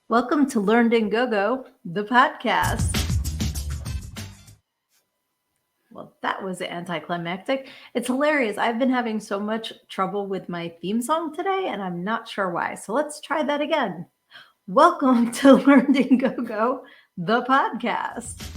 Welcome to Learned and Go-Go, the podcast. Well, that was anticlimactic. It's hilarious. I've been having so much trouble with my theme song today, and I'm not sure why. So let's try that again. Welcome to Learned and Go-Go, the podcast.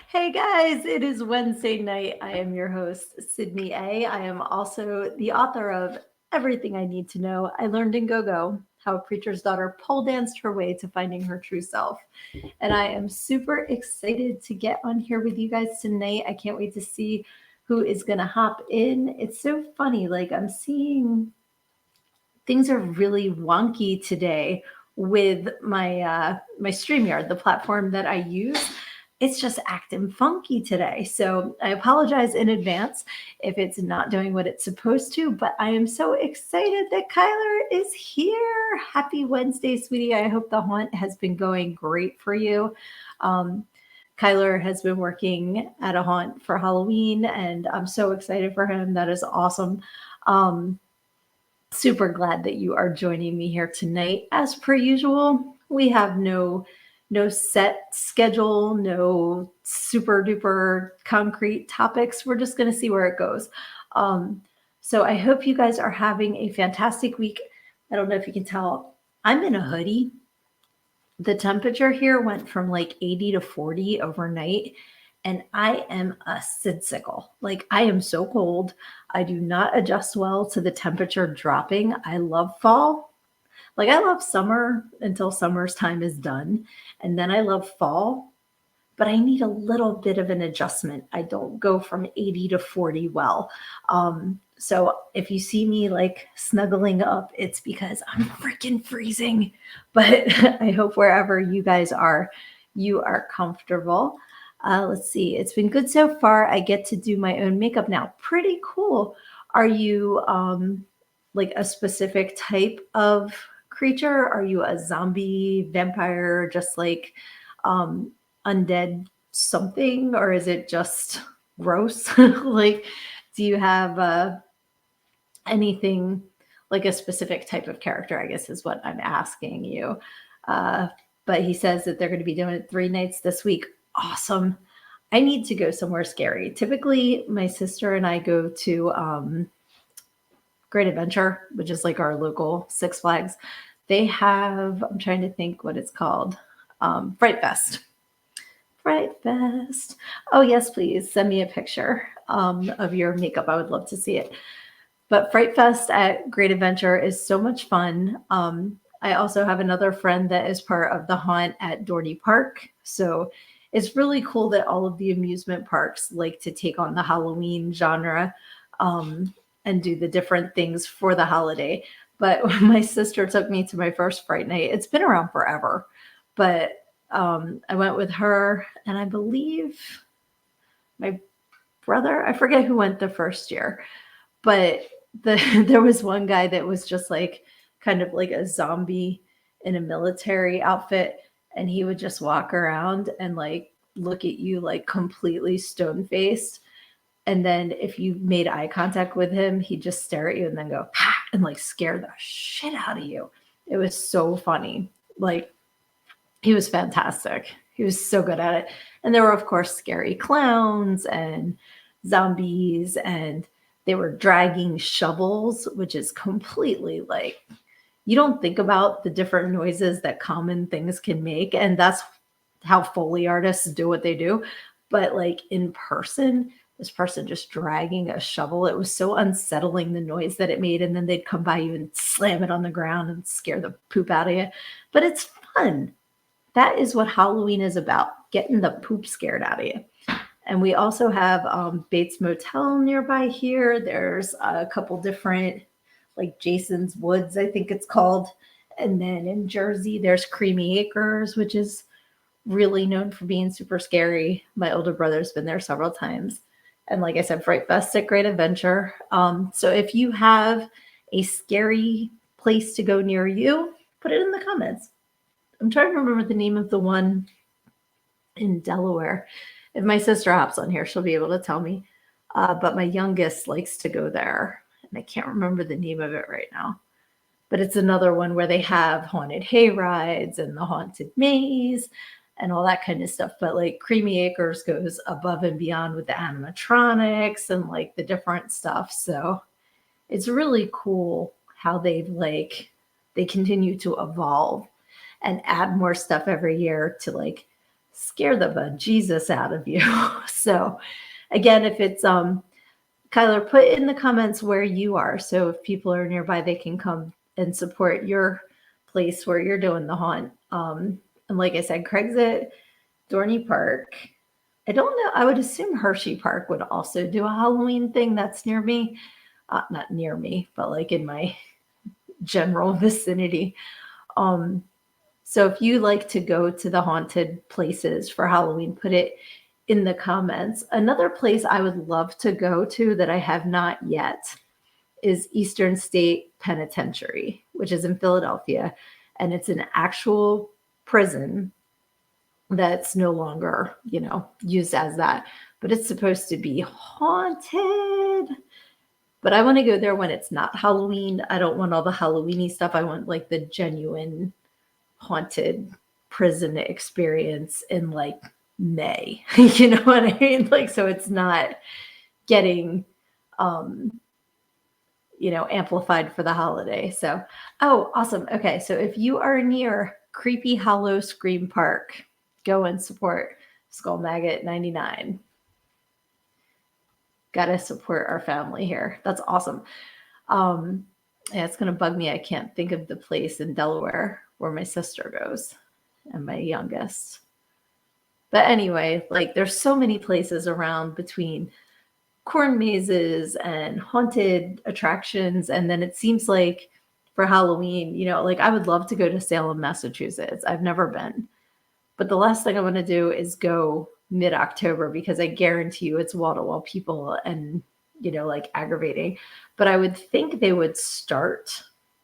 Hey guys, it is Wednesday night. I am your host, Sydnee A. I am also the author of Everything I Need to Know I Learned in Go-Go, How a Preacher's Daughter Pole Danced Her Way to Finding Her True Self. And I am super excited to get on here with you guys tonight. I can't wait to see who is going to hop in. It's so funny. Like I'm seeing things are really wonky today with my StreamYard, the platform that I use. It's just acting funky today. So I apologize in advance if it's not doing what it's supposed to, but I am so excited that Kyler is here. Happy Wednesday, sweetie. I hope the haunt has been going great for you. Kyler has been working at a haunt for Halloween, and I'm so excited for him. That is awesome. Super glad that you are joining me here tonight. As per usual, we have no set schedule, no super duper concrete topics. We're just going to see where it goes. So I hope you guys are having a fantastic week. I don't know if you can tell, I'm in a hoodie. The temperature here went from like 80 to 40 overnight, and I am a sitsicle. Like I am so cold. I do not adjust well to the temperature dropping. I love fall. Like I love summer until summer's time is done. And then I love fall, but I need a little bit of an adjustment. I don't go from 80 to 40 well. So if you see me like snuggling up, it's because I'm freaking freezing. But I hope wherever you guys are, you are comfortable. Let's see. It's been good so far. I get to do my own makeup now. Pretty cool. Are you like a specific type of creature? Are you a zombie, vampire, just like undead something? Or is it just gross? Like, do you have anything like a specific type of character, I guess is what I'm asking you. But he says that they're going to be doing it 3 nights this week. Awesome. I need to go somewhere scary. Typically, my sister and I go to Great Adventure, which is like our local Six Flags. They have, I'm trying to think what it's called, Fright Fest. Fright Fest. Oh, yes, please send me a picture of your makeup. I would love to see it. But Fright Fest at Great Adventure is so much fun. I also have another friend that is part of the haunt at Dorney Park. So it's really cool that all of the amusement parks like to take on the Halloween genre and do the different things for the holiday. But when my sister took me to my first Fright Night, it's been around forever. But I went with her, and I believe my brother, I forget who went the first year, but there was one guy that was just like kind of like a zombie in a military outfit, and he would just walk around and like look at you like completely stone faced, and then if you made eye contact with him, he'd just stare at you and then go ha, and like scare the shit out of you. It was so funny. Like he was fantastic. He was so good at it. And there were of course scary clowns and zombies, and they were dragging shovels, which is completely like, you don't think about the different noises that common things can make. And that's how Foley artists do what they do. But like in person, this person just dragging a shovel, it was so unsettling, the noise that it made. And then they'd come by you and slam it on the ground and scare the poop out of you. But it's fun. That is what Halloween is about, getting the poop scared out of you. And we also have Bates Motel nearby here. There's a couple different, like Jason's Woods, I think it's called. And then in Jersey, there's Creamy Acres, which is really known for being super scary. My older brother's been there several times. And like I said, Fright Fest at Great Adventure. So if you have a scary place to go near you, put it in the comments. I'm trying to remember the name of the one in Delaware. If my sister hops on here, she'll be able to tell me. But my youngest likes to go there, and I can't remember the name of it right now. But it's another one where they have haunted hay rides and the haunted maze and all that kind of stuff. But like Creamy Acres goes above and beyond with the animatronics and like the different stuff. So it's really cool how they continue to evolve and add more stuff every year to like scare the bejesus out of you. So again, if it's Kyler, put in the comments where you are. So if people are nearby, they can come and support your place where you're doing the haunt. And like I said, Craig's at Dorney Park. I don't know. I would assume Hershey Park would also do a Halloween thing that's near me. Not near me, but like in my general vicinity. So if you like to go to the haunted places for Halloween, put it in the comments. Another place I would love to go to that I have not yet is Eastern State Penitentiary, which is in Philadelphia. And it's an actual prison that's no longer, used as that. But it's supposed to be haunted. But I want to go there when it's not Halloween. I don't want all the Halloweeny stuff. I want like the genuine haunted prison experience in like May. You know what I mean? Like, so it's not getting amplified for the holiday. So, oh, awesome. Okay. So if you are near Creepy Hollow Scream Park, go and support Skull Maggot 99. Gotta support our family here. That's awesome. Yeah, it's gonna bug me. I can't think of the place in Delaware where my sister goes and my youngest. But anyway, like there's so many places around between corn mazes and haunted attractions. And then it seems like for Halloween, like I would love to go to Salem, Massachusetts. I've never been. But the last thing I want to do is go mid-October because I guarantee you it's wall-to-wall people and, like aggravating. But I would think they would start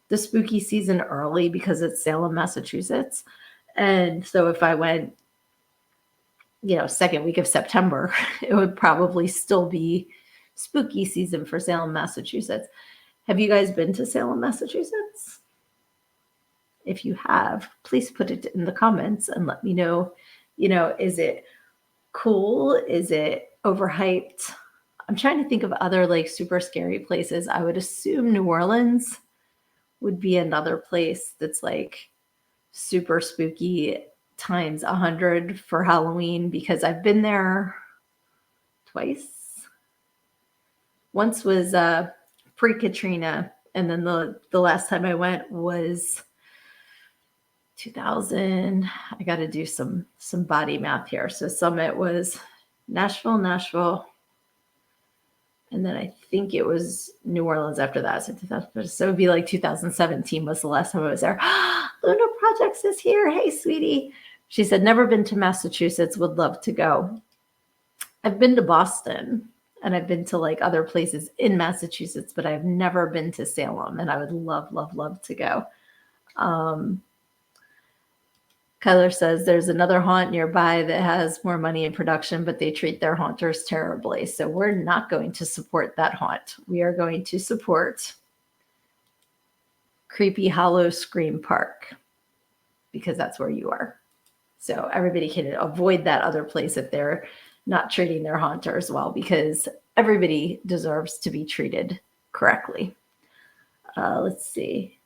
the spooky season early because it's Salem, Massachusetts. And so if I went, second week of September, it would probably still be spooky season for Salem, Massachusetts. Have you guys been to Salem, Massachusetts? If you have, please put it in the comments and let me know, is it cool? Is it overhyped? I'm trying to think of other like super scary places. I would assume New Orleans would be another place that's like super spooky times 100 for Halloween because I've been there twice. Once was pre-Katrina, and then the last time I went was 2000. I got to do some body math here. So Summit was Nashville, and then I think it was New Orleans after that. So it would be like 2017 was the last time I was there. Luna Projects is here. Hey, sweetie. She said, never been to Massachusetts. Would love to go. I've been to Boston and I've been to like other places in Massachusetts, but I've never been to Salem and I would love to go. Kyler says there's another haunt nearby that has more money in production, but they treat their haunters terribly. So we're not going to support that haunt. We are going to support Creepy Hollow Scream Park because that's where you are. So everybody can avoid that other place if they're not treating their haunters well, because everybody deserves to be treated correctly. Let's see.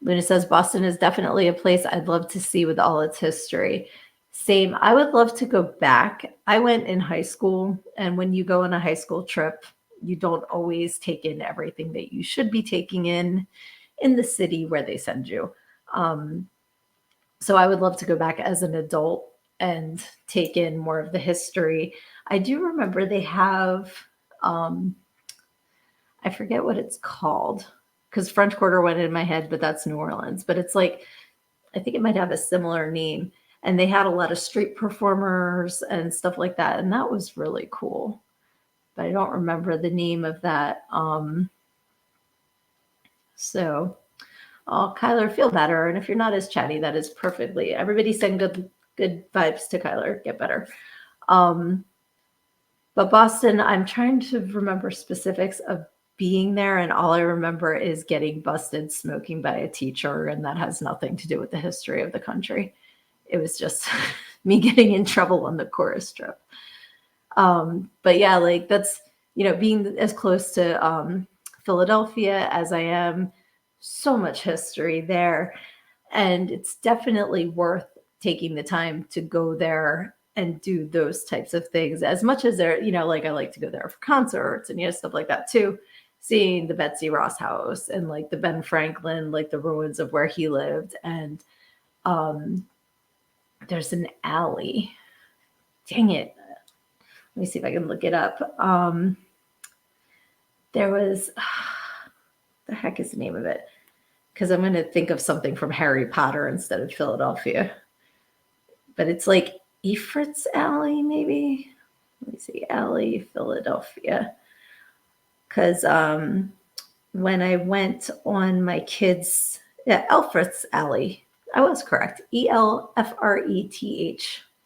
Luna says, Boston is definitely a place I'd love to see with all its history. Same. I would love to go back. I went in high school, and when you go on a high school trip, you don't always take in everything that you should be taking in the city where they send you. So I would love to go back as an adult and take in more of the history. I do remember they have, I forget what it's called, because French Quarter went in my head, but that's New Orleans. But it's like, I think it might have a similar name. And they had a lot of street performers and stuff like that. And that was really cool. But I don't remember the name of that. So, oh, Kyler, feel better. And if you're not as chatty, that is perfectly. Everybody send good vibes to Kyler. Get better. But Boston, I'm trying to remember specifics of being there, and all I remember is getting busted smoking by a teacher, and that has nothing to do with the history of the country. It was just me getting in trouble on the chorus trip. But yeah, like that's, being as close to Philadelphia as I am, so much history there. And it's definitely worth taking the time to go there and do those types of things, as much as they're, like I like to go there for concerts and, stuff like that too. Seeing the Betsy Ross house and like the Ben Franklin, like the ruins of where he lived. And there's an alley. Dang it. Let me see if I can look it up. There was, the heck is the name of it? Because I'm going to think of something from Harry Potter instead of Philadelphia. But it's like Effort's Alley, maybe. Let me see, Alley, Philadelphia. Because when I went on my kids, Elfreth's Alley, I was correct. Elfreth.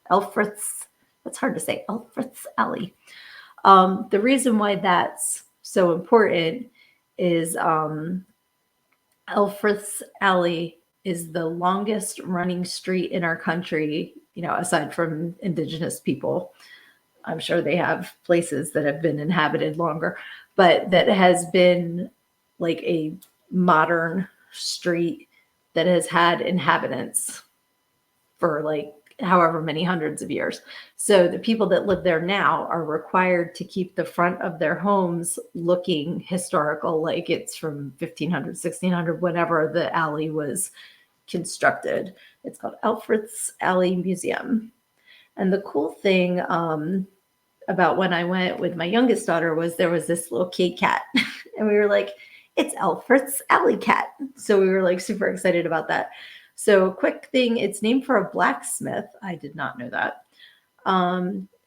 Elfreth's, that's hard to say, Elfreth's Alley. The reason why that's so important is Elfreth's Alley is the longest running street in our country, aside from indigenous people. I'm sure they have places that have been inhabited longer, but that has been like a modern street that has had inhabitants for like however many hundreds of years. So the people that live there now are required to keep the front of their homes looking historical, like it's from 1500, 1600, whenever the alley was constructed. It's called Alfred's Alley Museum. And the cool thing about when I went with my youngest daughter was there was this little kitty cat. And we were like, it's Alfred's Alley Cat. So we were like super excited about that. So quick thing, it's named for a blacksmith. I did not know that.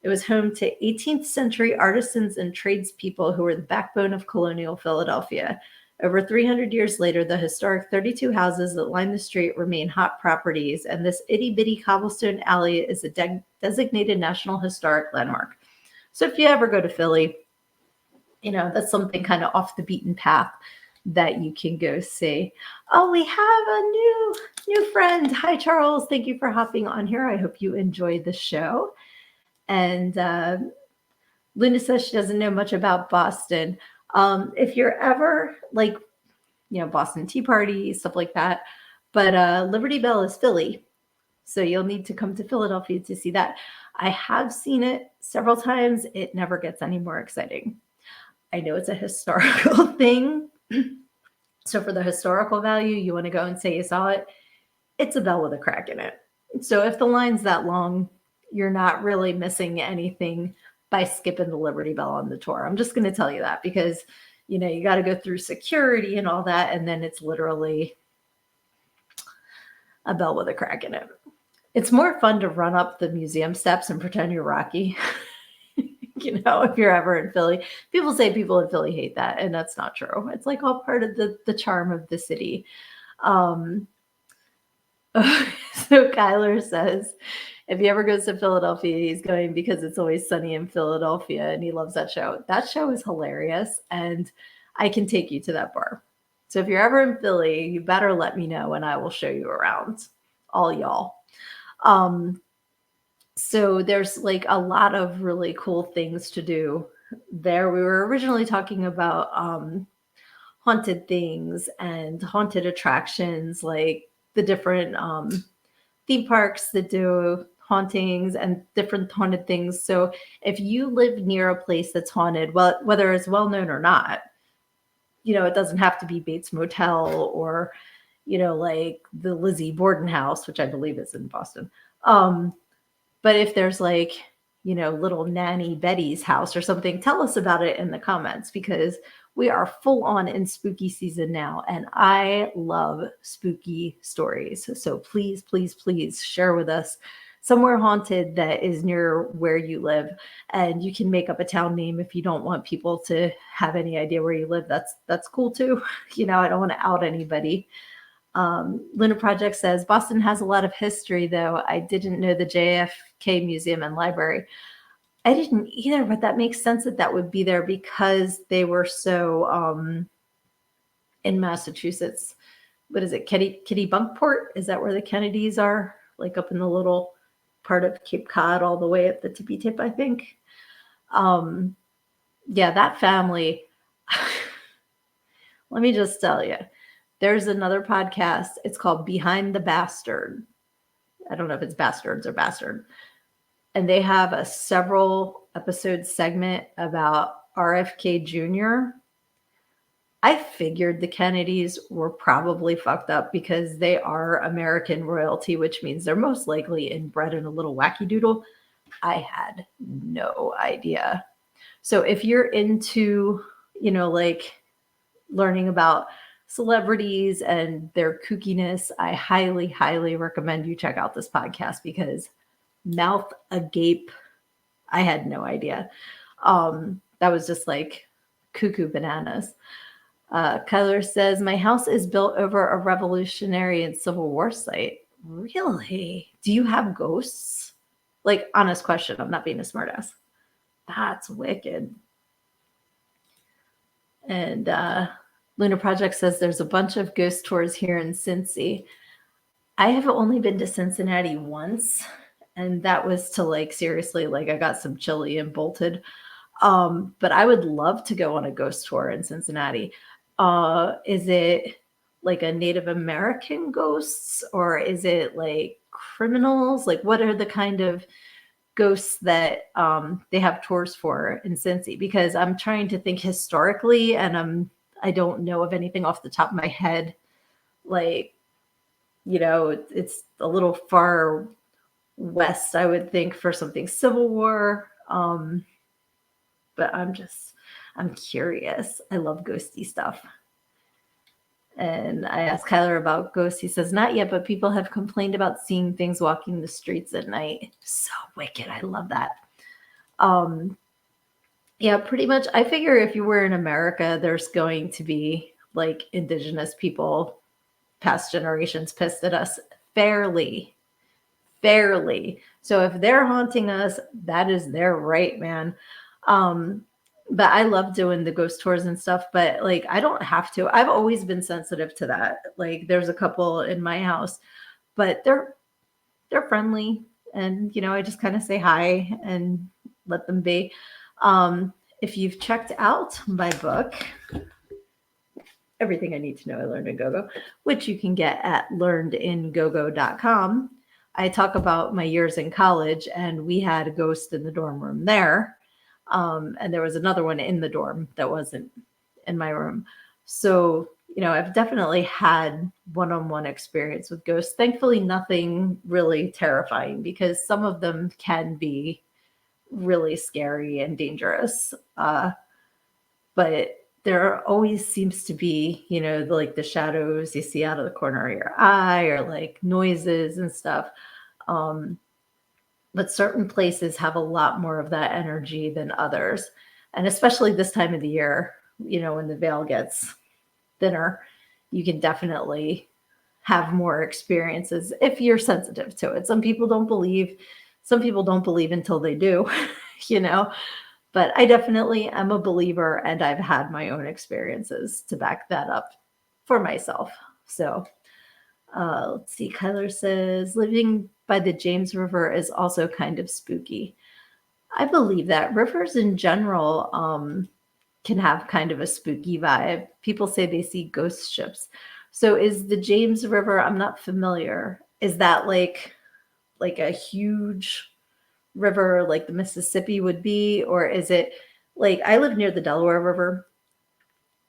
It was home to 18th century artisans and tradespeople who were the backbone of colonial Philadelphia. Over 300 years later, the historic 32 houses that line the street remain hot properties, and this itty-bitty cobblestone alley is a designated National Historic Landmark. So if you ever go to Philly, that's something kind of off the beaten path that you can go see. Oh, we have a new friend. Hi, Charles. Thank you for hopping on here. I hope you enjoyed the show. And Luna says she doesn't know much about Boston. If you're ever like, Boston Tea Party, stuff like that. But Liberty Bell is Philly. So you'll need to come to Philadelphia to see that. I have seen it several times. It never gets any more exciting. I know it's a historical thing. So for the historical value, you want to go and say you saw it. It's a bell with a crack in it. So if the line's that long, you're not really missing anything by skipping the Liberty Bell on the tour. I'm just going to tell you that because, you got to go through security and all that. And then it's literally a bell with a crack in it. It's more fun to run up the museum steps and pretend you're Rocky. If you're ever in Philly, people say people in Philly hate that, and that's not true. It's like all part of the charm of the city. So Kyler says, if he ever goes to Philadelphia, he's going because it's always sunny in Philadelphia, and he loves that show. That show is hilarious, and I can take you to that bar. So if you're ever in Philly, you better let me know, and I will show you around, all y'all. So there's like a lot of really cool things to do there. We were originally talking about haunted things and haunted attractions, like the different theme parks that do hauntings and different haunted things. So if you live near a place that's haunted, well, whether it's well known or not, it doesn't have to be Bates Motel or, like the Lizzie Borden house, which I believe is in Boston. But if there's like, little nanny Betty's house or something, tell us about it in the comments, because we are full on in spooky season now, and I love spooky stories. So please, please, please share with us somewhere haunted that is near where you live. And you can make up a town name if you don't want people to have any idea where you live. That's cool too. I don't want to out anybody. Luna Project says Boston has a lot of history, though. I didn't know the JFK Museum and Library. I didn't either, but that makes sense that would be there because they were so in Massachusetts. What is it, Kittybunkport? Is that where the Kennedys are? Like up in the little part of Cape Cod, all the way at the tippy tip, I think. Yeah, that family. Let me just tell you, there's another podcast. It's called Behind the Bastard. I don't know if it's Bastards or Bastard. And they have a several episode segment about RFK Jr. I figured the Kennedys were probably fucked up because they are American royalty, which means they're most likely inbred in a little wacky doodle. I had no idea. So if you're into, like learning about celebrities and their kookiness, I highly, highly recommend you check out this podcast because mouth agape, I had no idea. That was just like cuckoo bananas. Kyler says, my house is built over a Revolutionary and Civil War site. Really? Do you have ghosts? Like, honest question. I'm not being a smartass. That's wicked. And Luna Project says there's a bunch of ghost tours here in Cincy. I have only been to Cincinnati once, and that was to seriously, I got some chili and bolted. But I would love to go on a ghost tour in Cincinnati. Is it like a Native American ghosts, or is it like criminals? Like, what are the kind of ghosts that they have tours for in Cincy? Because I'm trying to think historically, and I don't know of anything off the top of my head. It's a little far west, I would think, for something Civil War. But I'm curious. I love ghosty stuff. And I asked Kyler about ghosts. He says, not yet, but people have complained about seeing things walking the streets at night. So wicked. I love that. Yeah, pretty much. I figure if you were in America, there's going to be indigenous people, past generations, pissed at us fairly. So if they're haunting us, that is their right, man. But I love doing the ghost tours and stuff, but I don't have to. I've always been sensitive to that. There's a couple in my house, but they're friendly, and I just kind of say hi and let them be. If you've checked out my book, Everything I Need to Know I Learned in Go-Go, which you can get at learnedingogo.com, I talk about my years in college, and we had a ghost in the dorm room there. And there was another one in the dorm that wasn't in my room. So, I've definitely had one-on-one experience with ghosts. Thankfully, nothing really terrifying, because some of them can be really scary and dangerous. But there always seems to be, the shadows you see out of the corner of your eye, or noises and stuff. But certain places have a lot more of that energy than others. And especially this time of the year, when the veil gets thinner, you can definitely have more experiences if you're sensitive to it. Some people don't believe until they do, but I definitely am a believer, and I've had my own experiences to back that up for myself. So let's see. Kyler says, living by the James River is also kind of spooky. I believe that rivers in general can have kind of a spooky vibe. People say they see ghost ships. So is the James River, I'm not familiar, is that like a huge river like the Mississippi would be? Or is it I live near the Delaware River.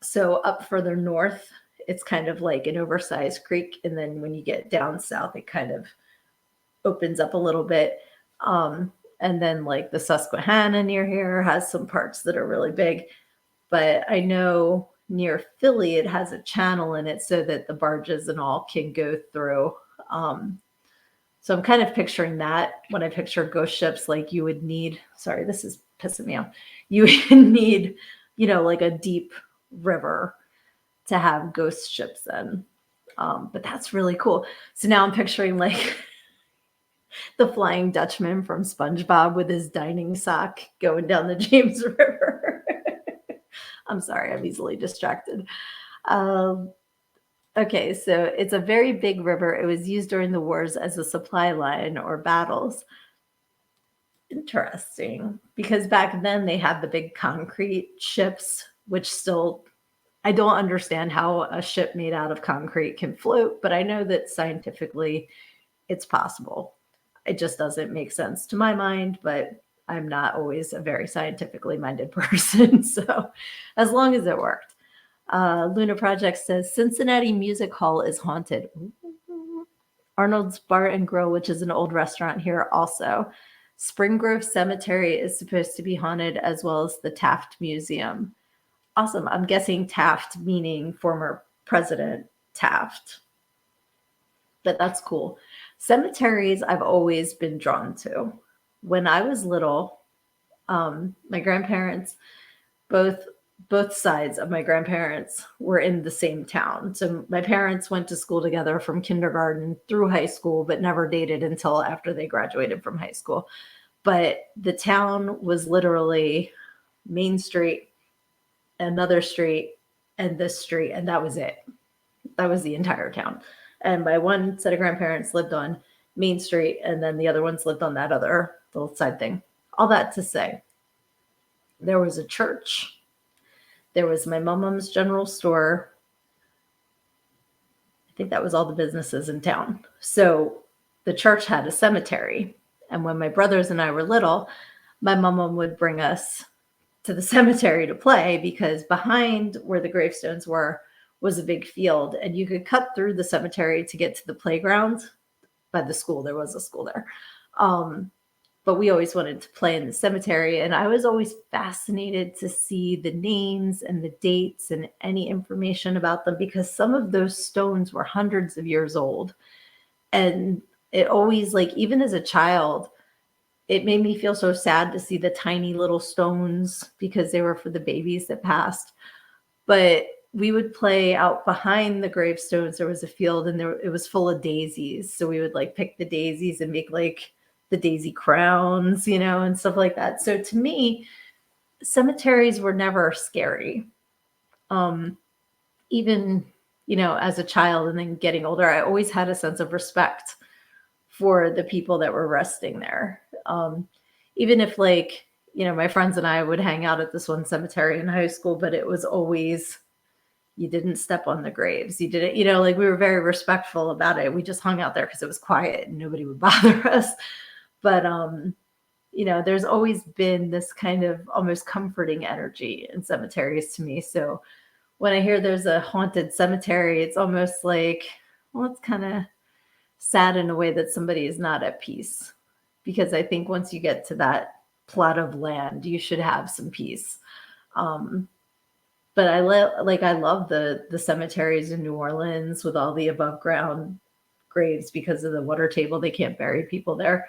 So up further north, it's kind of like an oversized creek. And then when you get down south, it kind of opens up a little bit. And And then like the Susquehanna near here has some parts that are really big. But I know near Philly, it has a channel in it so that the barges and all can go through. Um, so I'm kind of picturing that when I picture ghost ships, like you would need, sorry, this is pissing me off. You would need, like a deep river to have ghost ships in. But that's really cool. So now I'm picturing like the Flying Dutchman from SpongeBob with his dining sock going down the James River. I'm sorry, I'm easily distracted. Um, okay, so it's a very big river. It was used during the wars as a supply line or battles. Interesting, because back then they had the big concrete ships, which still, I don't understand how a ship made out of concrete can float, but I know that scientifically it's possible. It just doesn't make sense to my mind, but I'm not always a very scientifically minded person. So as long as it worked. Luna Project says Cincinnati Music Hall is haunted. Arnold's Bar and Grill, which is an old restaurant here also. Spring Grove Cemetery is supposed to be haunted, as well as the Taft Museum. Awesome. I'm guessing Taft meaning former President Taft. But that's cool. Cemeteries I've always been drawn to. When I was little, my grandparents, both sides of my grandparents were in the same town. So my parents went to school together from kindergarten through high school, but never dated until after they graduated from high school. But the town was literally Main Street, another street, and this street, and that was it. That was the entire town. And my one set of grandparents lived on Main Street, and then the other ones lived on that other little side thing. All that to say, there was a church. There was my mom's general store. I think that was all the businesses in town. So the church had a cemetery. And when my brothers and I were little, my mom would bring us to the cemetery to play, because behind where the gravestones were was a big field, and you could cut through the cemetery to get to the playground by the school. There was a school there. But we always wanted to play in the cemetery, and I was always fascinated to see the names and the dates and any information about them, because some of those stones were hundreds of years old. And it always, like, even as a child, it made me feel so sad to see the tiny little stones, because they were for the babies that passed. But we would play out behind the gravestones. There was a field, and it was full of daisies. So we would like pick the daisies and make like the daisy crowns, and stuff like that. So to me, cemeteries were never scary. Even, as a child and then getting older, I always had a sense of respect for the people that were resting there. Even if like, my friends and I would hang out at this one cemetery in high school, but it was always, you didn't step on the graves. You didn't, like we were very respectful about it. We just hung out there because it was quiet and nobody would bother us. But, there's always been this kind of almost comforting energy in cemeteries to me. So when I hear there's a haunted cemetery, it's almost like, well, it's kind of sad in a way that somebody is not at peace. Because I think once you get to that plot of land, you should have some peace. But I love the cemeteries in New Orleans with all the above ground graves because of the water table. They can't bury people there.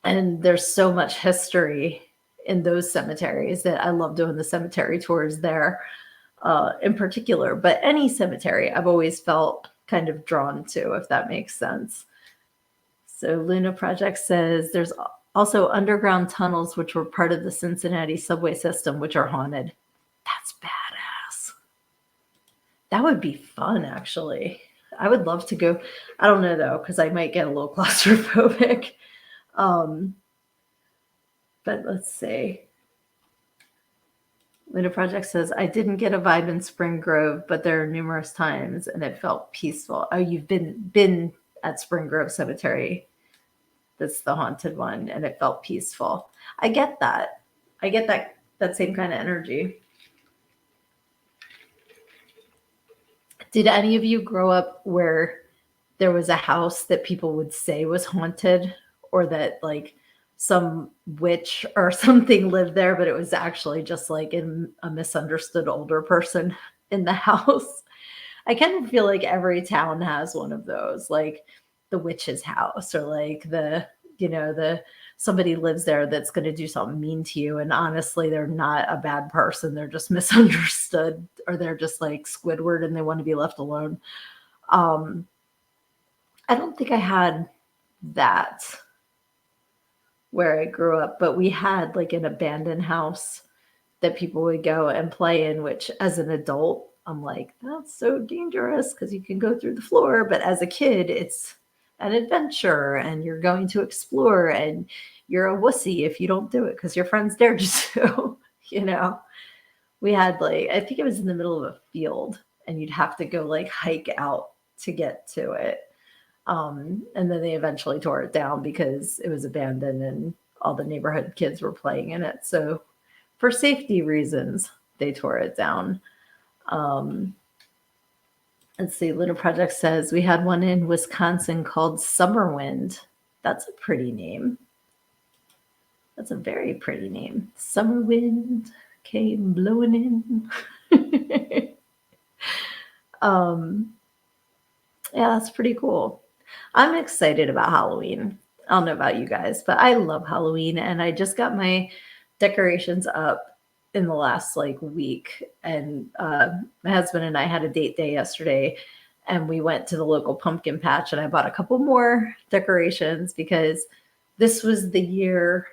And there's so much history in those cemeteries that I love doing the cemetery tours there in particular. But any cemetery I've always felt kind of drawn to, if that makes sense. So Luna Project says there's also underground tunnels, which were part of the Cincinnati subway system, which are haunted. That's badass. That would be fun, actually. I would love to go. I don't know, though, because I might get a little claustrophobic. But let's see. Luna Project says, I didn't get a vibe in Spring Grove, but there are numerous times, and it felt peaceful. Oh, you've been at Spring Grove Cemetery. That's the haunted one, and it felt peaceful. I get that. I get that same kind of energy. Did any of you grow up where there was a house that people would say was haunted, or that like some witch or something lived there, but it was actually just like a misunderstood older person in the house. I kind of feel like every town has one of those, like the witch's house, or like the somebody lives there that's going to do something mean to you. And honestly, they're not a bad person. They're just misunderstood, or they're just like Squidward and they want to be left alone. Um, I don't think I had that where I grew up, but we had like an abandoned house that people would go and play in, which as an adult, I'm like, that's so dangerous because you can go through the floor. But as a kid, it's an adventure and you're going to explore, and you're a wussy if you don't do it because your friends dared you to, you know. We had like, I think it was in the middle of a field and you'd have to go like hike out to get to it. And then they eventually tore it down because it was abandoned and all the neighborhood kids were playing in it. So for safety reasons, they tore it down. Um, let's see, Little Project says we had one in Wisconsin called Summerwind. That's a pretty name. That's a very pretty name. Summer wind came blowing in. um, yeah, that's pretty cool. I'm excited about Halloween. I don't know about you guys, but I love Halloween, and I just got my decorations up in the last like week. And my husband and I had a date day yesterday, and we went to the local pumpkin patch, and I bought a couple more decorations because this was the year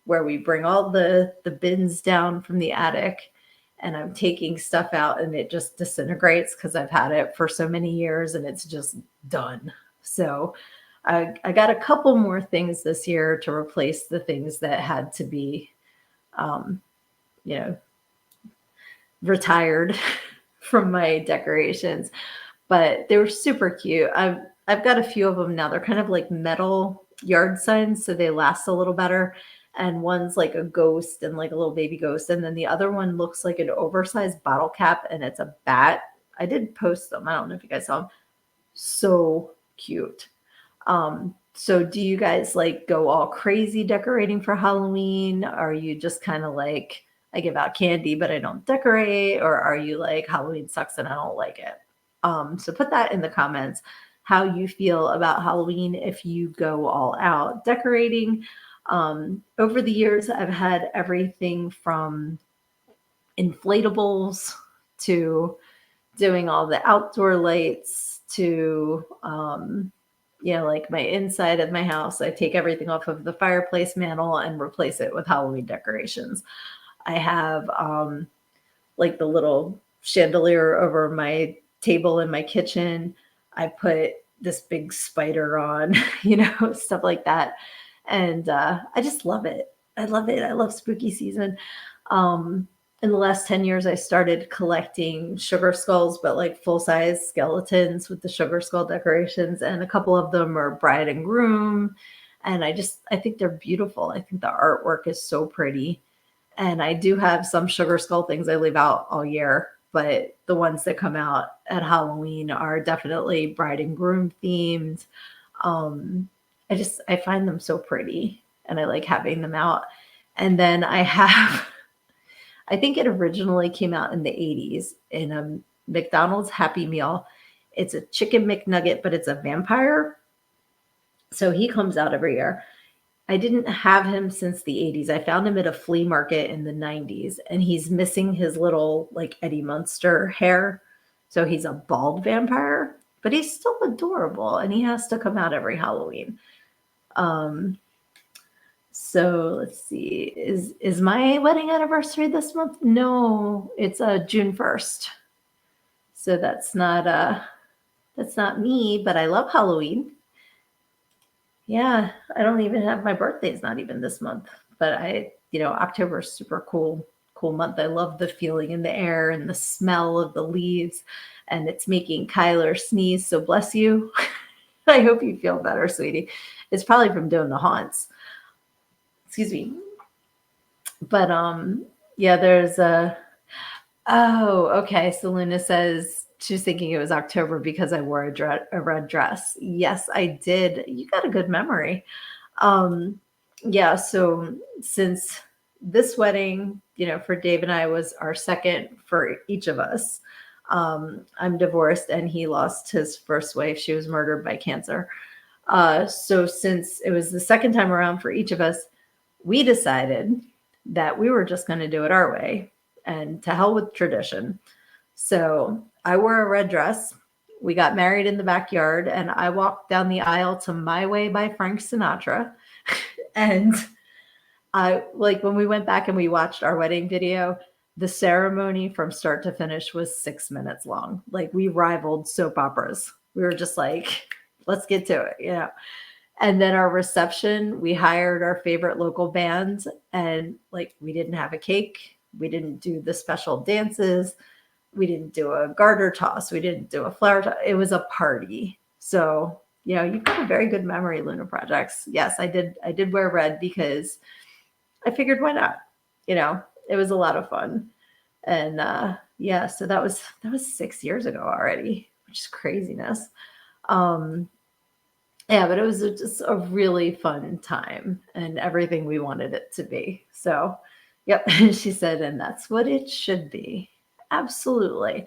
where we bring all the bins down from the attic, and I'm taking stuff out and it just disintegrates because I've had it for so many years and it's just done. So I got a couple more things this year to replace the things that had to be, um, you know, retired from my decorations, but they were super cute. I've got a few of them now. They're kind of like metal yard signs, so they last a little better. And one's like a ghost and like a little baby ghost, and then the other one looks like an oversized bottle cap, and it's a bat. I did post them. I don't know if you guys saw them. So cute. So do you guys like go all crazy decorating for Halloween? Are you just kind of like, I give out candy, but I don't decorate? Or are you like, Halloween sucks and I don't like it? So put that in the comments, how you feel about Halloween if you go all out decorating. Over the years, I've had everything from inflatables to doing all the outdoor lights to, like my inside of my house. I take everything off of the fireplace mantle and replace it with Halloween decorations. I have like the little chandelier over my table in my kitchen. I put this big spider on, stuff like that. And I just love it. I love it. I love spooky season. Um, in the last 10 years, I started collecting sugar skulls, but like full size skeletons with the sugar skull decorations. And a couple of them are bride and groom. And I think they're beautiful. I think the artwork is so pretty. And I do have some sugar skull things I leave out all year, but the ones that come out at Halloween are definitely bride and groom themed. Um, I find them so pretty and I like having them out. And then I have, I think it originally came out in the 80s in a McDonald's Happy Meal. It's a chicken McNugget, but it's a vampire. So he comes out every year. I didn't have him since the 80s. I found him at a flea market in the 90s, and he's missing his little like Eddie Munster hair. So he's a bald vampire, but he's still adorable and he has to come out every Halloween. Um, so let's see. Is my wedding anniversary this month? No, it's June 1st. So that's not me, but I love Halloween. Yeah, I don't even have my birthday's not even this month, but October is super cool month. I love the feeling in the air and the smell of the leaves, and it's making Kyler sneeze. So bless you. I hope you feel better, sweetie. It's probably from doing the haunts. Excuse me. But yeah, there's a. Oh, okay. So Luna says she's thinking it was October because I wore a red dress. Yes, I did. You got a good memory. Um, yeah, so since this wedding, for Dave and I was our second for each of us. I'm divorced and he lost his first wife. She was murdered by cancer. So since it was the second time around for each of us, we decided that we were just going to do it our way and to hell with tradition. So I wore a red dress. We got married in the backyard and I walked down the aisle to My Way by Frank Sinatra. And I like when we went back and we watched our wedding video, the ceremony from start to finish was 6 minutes long. Like we rivaled soap operas. We were just like, let's get to it. And then our reception, we hired our favorite local band and like we didn't have a cake. We didn't do the special dances. We didn't do a garter toss. We didn't do a flower toss. It was a party. So, you've got a very good memory, Luna Projects. Yes, I did wear red because I figured why not? It was a lot of fun. And yeah, so that was 6 years ago already, which is craziness. Yeah, but it was just a really fun time and everything we wanted it to be. So, yep. She said, and that's what it should be. Absolutely.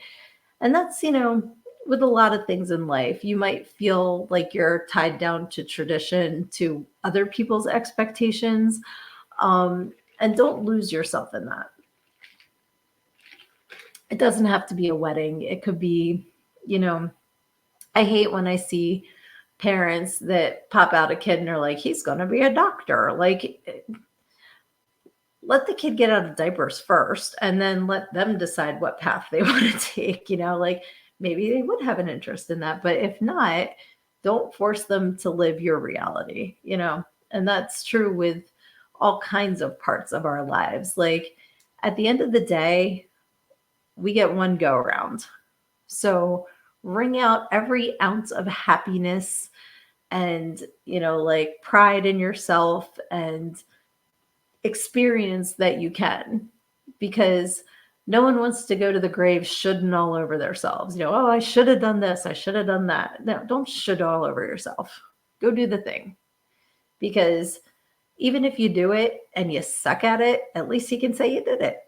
And that's, with a lot of things in life, you might feel like you're tied down to tradition, to other people's expectations. And don't lose yourself in that. It doesn't have to be a wedding. It could be, I hate when I see parents that pop out a kid and are like, he's going to be a doctor. Like, let the kid get out of diapers first and then let them decide what path they want to take. Like maybe they would have an interest in that. But if not, don't force them to live your reality, and that's true with all kinds of parts of our lives. Like at the end of the day, we get one go around. So wring out every ounce of happiness and, like pride in yourself and experience that you can, because no one wants to go to the grave shoulding all over themselves. Oh, I should have done this. I should have done that. No, don't should all over yourself. Go do the thing. Because even if you do it and you suck at it, at least you can say you did it.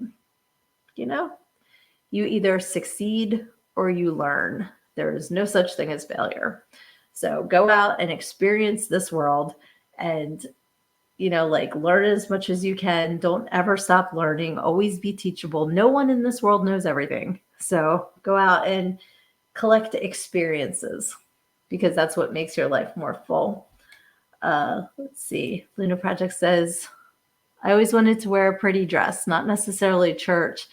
You either succeed or you learn. There is no such thing as failure. So go out and experience this world and, like learn as much as you can. Don't ever stop learning. Always be teachable. No one in this world knows everything. So go out and collect experiences because that's what makes your life more full. Let's see. Luna Project says, I always wanted to wear a pretty dress, not necessarily church.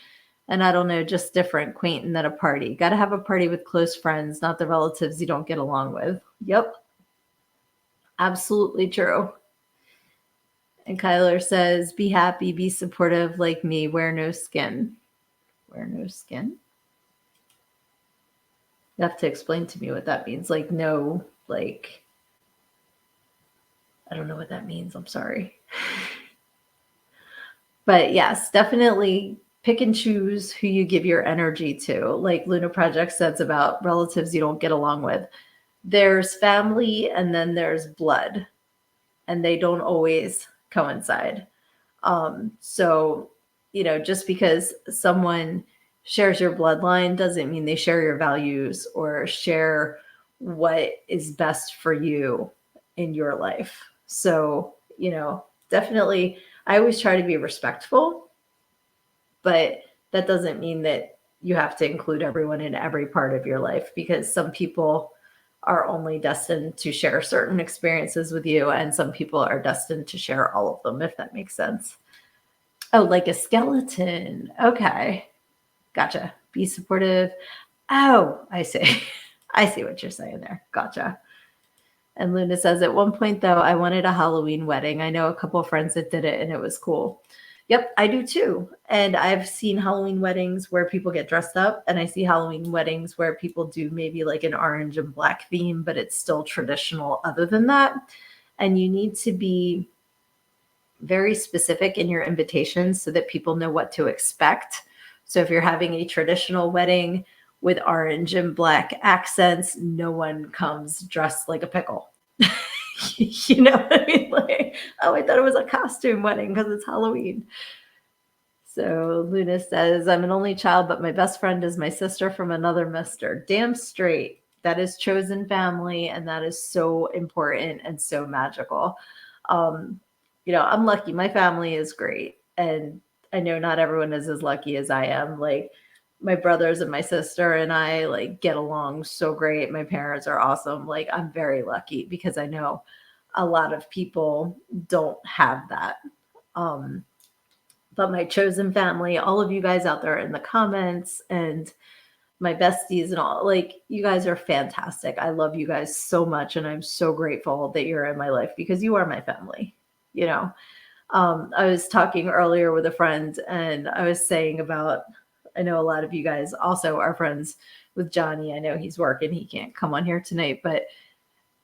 And I don't know, just different, quaint, and then a party. Got to have a party with close friends, not the relatives you don't get along with. Yep. Absolutely true. And Kyler says, be happy, be supportive like me, wear no skin. Wear no skin? You have to explain to me what that means. Like, no, like, I don't know what that means. I'm sorry. But yes, definitely pick and choose who you give your energy to. Like Luna Project says about relatives you don't get along with. There's family and then there's blood, and they don't always coincide. So, just because someone shares your bloodline doesn't mean they share your values or share what is best for you in your life. So, definitely, I always try to be respectful, but that doesn't mean that you have to include everyone in every part of your life, because some people are only destined to share certain experiences with you, and some people are destined to share all of them, if that makes sense. Oh, like a skeleton. Okay. Gotcha. Be supportive. Oh, I see. I see what you're saying there. Gotcha. And Luna says, at one point, though, I wanted a Halloween wedding. I know a couple of friends that did it, and it was cool. Yep, I do too. And I've seen Halloween weddings where people get dressed up, and I see Halloween weddings where people do maybe like an orange and black theme, but it's still traditional other than that. And you need to be very specific in your invitations so that people know what to expect. So if you're having a traditional wedding with orange and black accents, no one comes dressed like a pickle. You know what I mean? Like, oh, I thought it was a costume wedding because it's Halloween. So Luna says, I'm an only child, but my best friend is my sister from another mister. Damn straight. That is chosen family, and that is so important and so magical. Um, I'm lucky. My family is great. And I know not everyone is as lucky as I am. Like my brothers and my sister and I like get along so great. My parents are awesome. Like I'm very lucky because I know a lot of people don't have that. Um, but my chosen family, all of you guys out there in the comments and my besties and all, like you guys are fantastic. I love you guys so much. And I'm so grateful that you're in my life because you are my family. You know, I was talking earlier with a friend and I was saying about, I know a lot of you guys also are friends with Johnny. I know he's working, he can't come on here tonight, but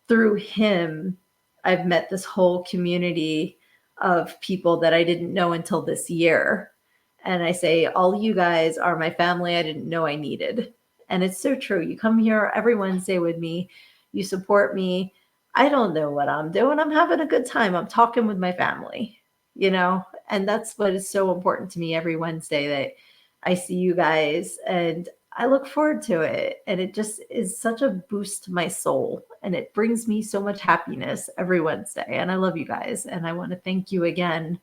through him, I've met this whole community of people that I didn't know until this year. And I say, all you guys are my family I didn't know I needed. And it's so true. You come here every Wednesday with me, you support me. I don't know what I'm doing. I'm having a good time. I'm talking with my family, and that's what is so important to me every Wednesday that I see you guys and I look forward to it. And it just is such a boost to my soul. And it brings me so much happiness every Wednesday. And I love you guys. And I want to thank you again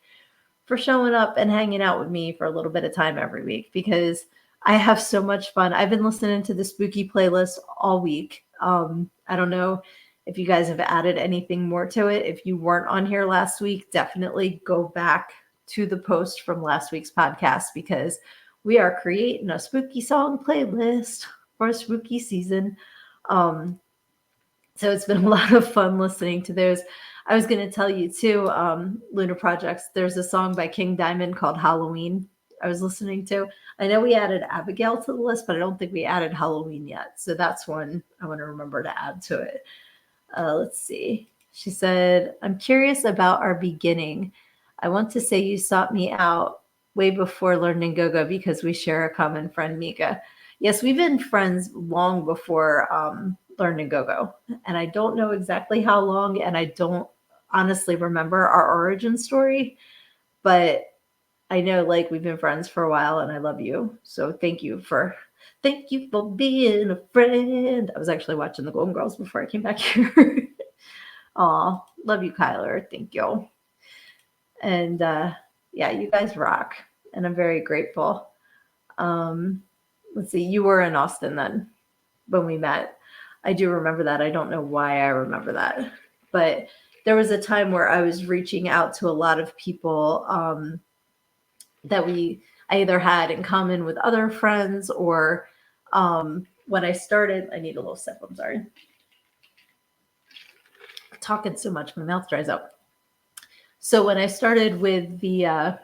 for showing up and hanging out with me for a little bit of time every week because I have so much fun. I've been listening to the spooky playlist all week. I don't know if you guys have added anything more to it. If you weren't on here last week, definitely go back to the post from last week's podcast because we are creating a spooky song playlist for a spooky season. So it's been a lot of fun listening to those. I was going to tell you too, Lunar Projects, there's a song by King Diamond called Halloween I was listening to. I know we added Abigail to the list, but I don't think we added Halloween yet. So that's one I want to remember to add to it. Let's see. She said, I'm curious about our beginning. I want to say you sought me out way before learning Go-Go because we share a common friend, Mika. Yes, we've been friends long before learning Go-Go. And I don't know exactly how long, and I don't honestly remember our origin story, but I know like we've been friends for a while and I love you. So thank you for being a friend. I was actually watching the Golden Girls before I came back here. Aw, love you, Kyler. Thank you. And yeah, you guys rock. And I'm very grateful. Let's see, you were in Austin then when we met. I do remember that. I don't know why I remember that. But there was a time where I was reaching out to a lot of people that I either had in common with other friends or when I started, I need a little sip, I'm sorry. I'm talking so much, my mouth dries up. So when I started with the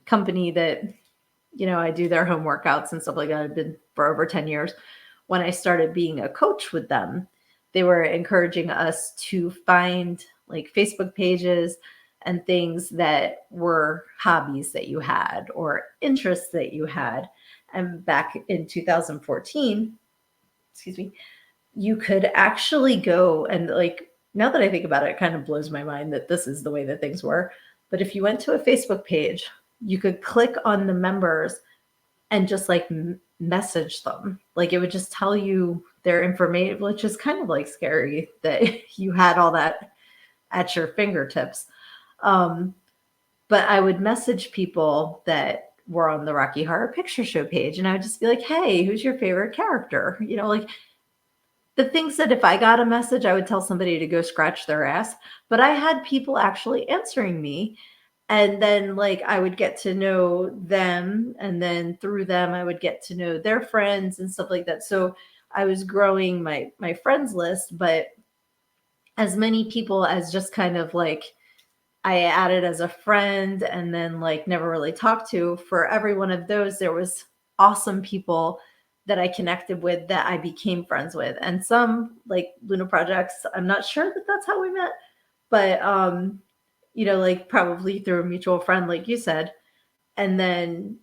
company that, I do their home workouts and stuff like that, I've been for over 10 years. When I started being a coach with them, they were encouraging us to find like Facebook pages and things that were hobbies that you had or interests that you had. And back in 2014, excuse me, you could actually go and like, now that I think about it, it kind of blows my mind that this is the way that things were. But if you went to a Facebook page, you could click on the members and just like message them. Like it would just tell you their information, which is kind of like scary that you had all that at your fingertips. But I would message people that were on the Rocky Horror Picture Show page, and I would just be like, hey, who's your favorite character? Like the things that if I got a message, I would tell somebody to go scratch their ass. But I had people actually answering me. And then like I would get to know them. And then through them, I would get to know their friends and stuff like that. So I was growing my friends list, but as many people as just kind of like I added as a friend and then like never really talked to. For every one of those, there was awesome people that I connected with that I became friends with. And some like Luna Projects, I'm not sure that that's how we met, but like probably through a mutual friend, like you said. And then,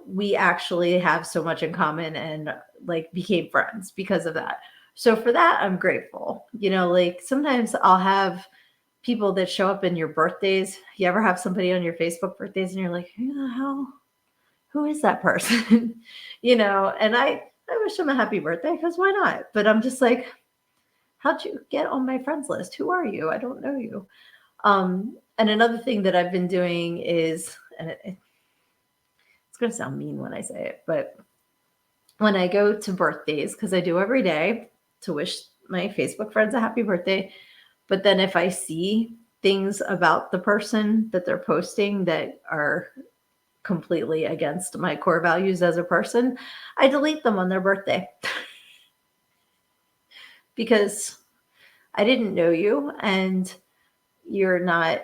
we actually have so much in common and like became friends because of that. So for that, I'm grateful. Like sometimes I'll have people that show up in your birthdays. You ever have somebody on your Facebook birthdays and you're like, who the hell? Who is that person? And I wish them a happy birthday because why not? But I'm just like, how'd you get on my friends list? Who are you? I don't know you. And another thing that I've been doing is, and it's going to sound mean when I say it, but when I go to birthdays, because I do every day to wish my Facebook friends a happy birthday, but then if I see things about the person that they're posting that are completely against my core values as a person, I delete them on their birthday. Because I didn't know you and you're not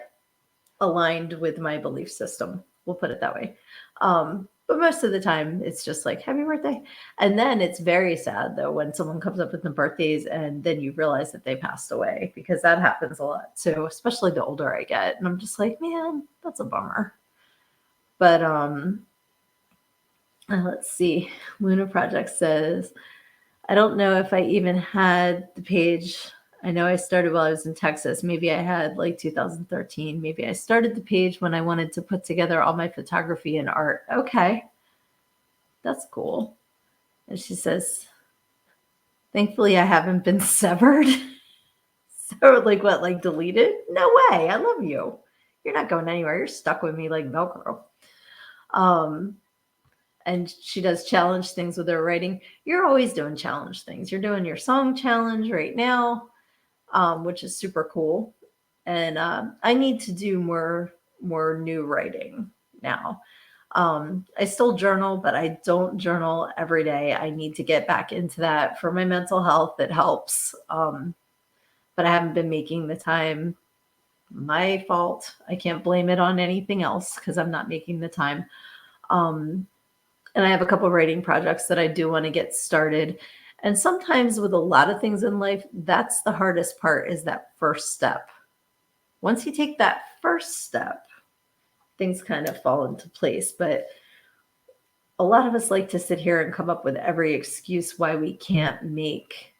aligned with my belief system. We'll put it that way. But most of the time it's just like, happy birthday. And then it's very sad though when someone comes up with the birthdays and then you realize that they passed away, because that happens a lot. So especially the older I get, and I'm just like, man, that's a bummer. But let's see. Luna Project says, I don't know if I even had the page. I know I started while I was in Texas. Maybe I had like 2013. Maybe I started the page when I wanted to put together all my photography and art. Okay. That's cool. And she says, thankfully I haven't been severed. So like what, like deleted? No way. I love you. You're not going anywhere. You're stuck with me like Velcro. And she does challenge things with her writing. You're always doing challenge things. You're doing your song challenge right now, which is super cool. And I need to do more new writing now. I still journal, but I don't journal every day. I need to get back into that for my mental health. It helps. But I haven't been making the time. My fault. I can't blame it on anything else because I'm not making the time. And I have a couple of writing projects that I do want to get started. And sometimes with a lot of things in life, that's the hardest part, is that first step. Once you take that first step, things kind of fall into place. But a lot of us like to sit here and come up with every excuse why we can't make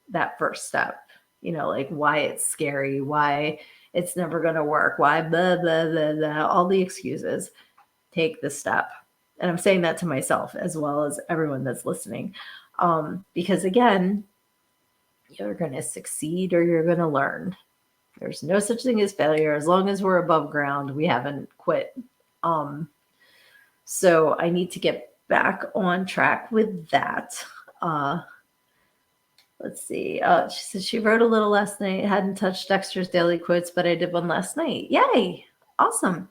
that first step. Like why it's scary, why it's never going to work, why blah, blah, blah, blah, all the excuses. Take the step. And I'm saying that to myself as well as everyone that's listening. Because again, you're going to succeed or you're going to learn. There's no such thing as failure. As long as we're above ground, we haven't quit. So I need to get back on track with that. Let's see. She says she wrote a little last night. Hadn't touched Dexter's daily quotes, but I did one last night. Yay. Awesome.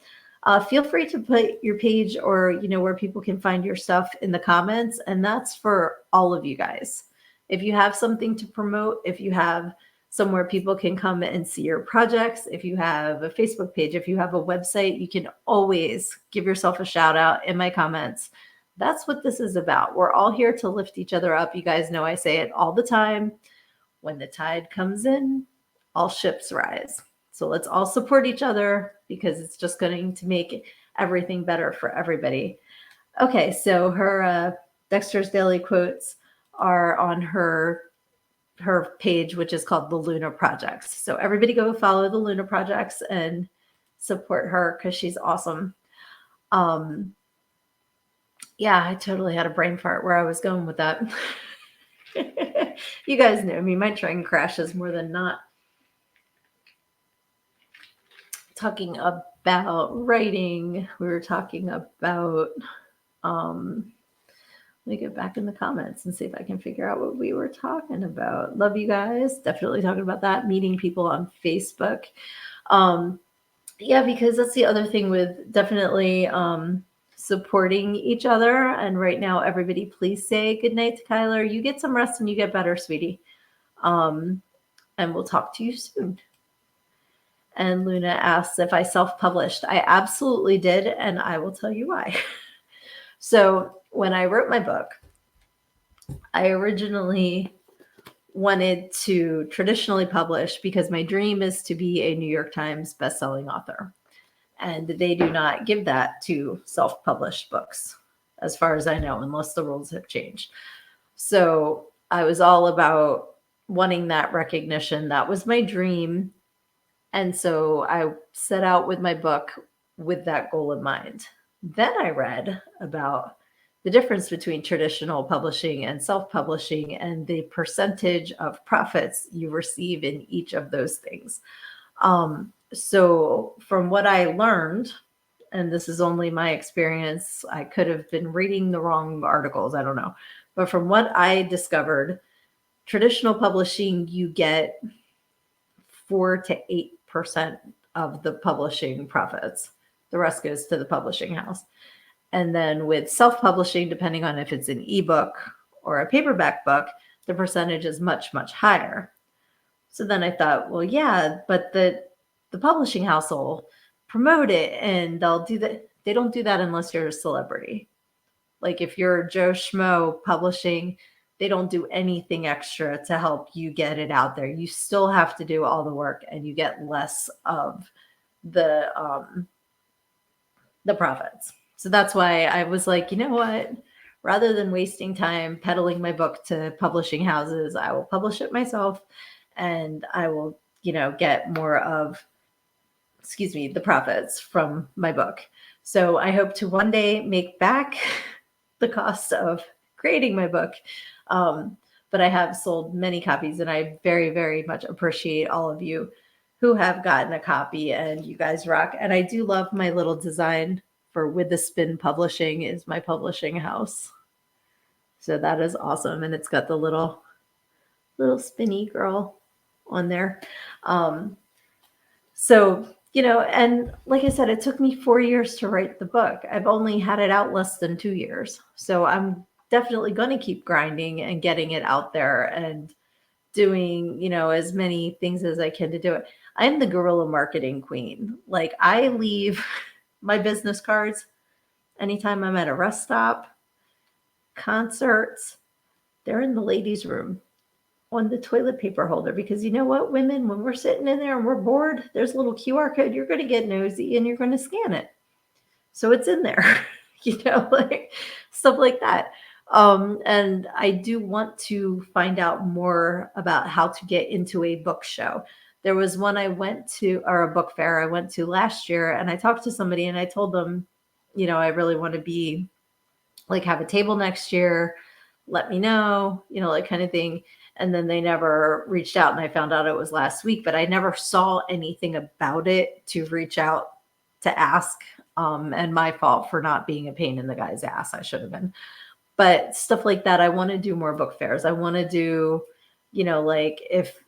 Feel free to put your page or, where people can find your stuff in the comments. And that's for all of you guys. If you have something to promote, if you have somewhere people can come and see your projects, if you have a Facebook page, if you have a website, you can always give yourself a shout out in my comments. That's what this is about. We're all here to lift each other up. You guys know I say it all the time. When the tide comes in, all ships rise. So let's all support each other because it's just going to make everything better for everybody. Okay, so her Dexter's Daily Quotes are on her page, which is called the Luna Projects. So everybody go follow the Luna Projects and support her because she's awesome. Yeah, I totally had a brain fart where I was going with that. You guys know me. My train crashes more than not. Talking about writing, we were talking about let me get back in the comments and see if I can figure out what we were talking about. Love you guys. Definitely talking about that. Meeting people on Facebook. Yeah, because that's the other thing with definitely supporting each other. And right now, everybody, please say goodnight to Kyler. You get some rest and you get better, sweetie. And we'll talk to you soon. And Luna asks if I self-published. I absolutely did, and I will tell you why. So when I wrote my book, I originally wanted to traditionally publish because my dream is to be a New York Times bestselling author. And they do not give that to self-published books, as far as I know, unless the rules have changed. So I was all about wanting that recognition. That was my dream. And so I set out with my book with that goal in mind. Then I read about the difference between traditional publishing and self-publishing and the percentage of profits you receive in each of those things. So from what I learned, and this is only my experience, I could have been reading the wrong articles, I don't know. But from what I discovered, traditional publishing, you get 4 to 8% of the publishing profits. The rest goes to the publishing house. And then with self-publishing, depending on if it's an ebook or a paperback book, the percentage is much, much higher. So then I thought, well, yeah, but the publishing house will promote it and they'll do that. They don't do that unless you're a celebrity. Like if you're Joe Schmo publishing, they don't do anything extra to help you get it out there. You still have to do all the work and you get less of the profits. So that's why I was like, you know what? Rather than wasting time peddling my book to publishing houses, I will publish it myself and I will, get more of, the profits from my book. So I hope to one day make back the cost of creating my book. But I have sold many copies and I very, very much appreciate all of you who have gotten a copy and you guys rock. And I do love my little design for With the Spin Publishing is my publishing house. So that is awesome. And it's got the little spinny girl on there. So, and like I said, it took me 4 years to write the book. I've only had it out less than 2 years. So I'm definitely going to keep grinding and getting it out there and doing, as many things as I can to do it. I'm the guerrilla marketing queen. Like I leave my business cards anytime I'm at a rest stop, concerts, they're in the ladies' room on the toilet paper holder because you know what, women, when we're sitting in there and we're bored, there's a little QR code. You're going to get nosy and you're going to scan it. So it's in there, like stuff like that. And I do want to find out more about how to get into a book show. There was one I went to, or a book fair I went to last year, and I talked to somebody and I told them, I really want to be like have a table next year. Let me know, like kind of thing. And then they never reached out and I found out it was last week, but I never saw anything about it to reach out to ask. And my fault for not being a pain in the guy's ass. I should have been. But stuff like that, I want to do more book fairs. I want to do, like if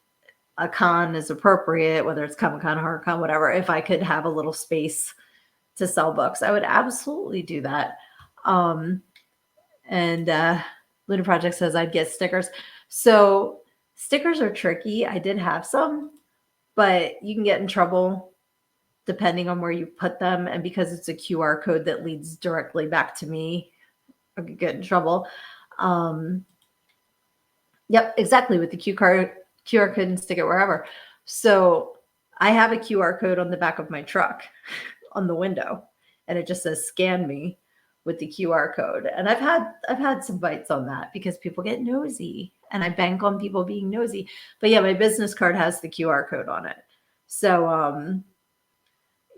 a con is appropriate, whether it's Comic-Con, HorrorCon, whatever, if I could have a little space to sell books, I would absolutely do that. And Luna Project says I'd get stickers. So stickers are tricky. I did have some, but you can get in trouble depending on where you put them. And because it's a QR code that leads directly back to me, I could get in trouble. Yep, exactly. With the QR code and stick it wherever. So I have a QR code on the back of my truck on the window, and it just says scan me with the QR code. And I've had some bites on that because people get nosy and I bank on people being nosy. But yeah, my business card has the QR code on it. So,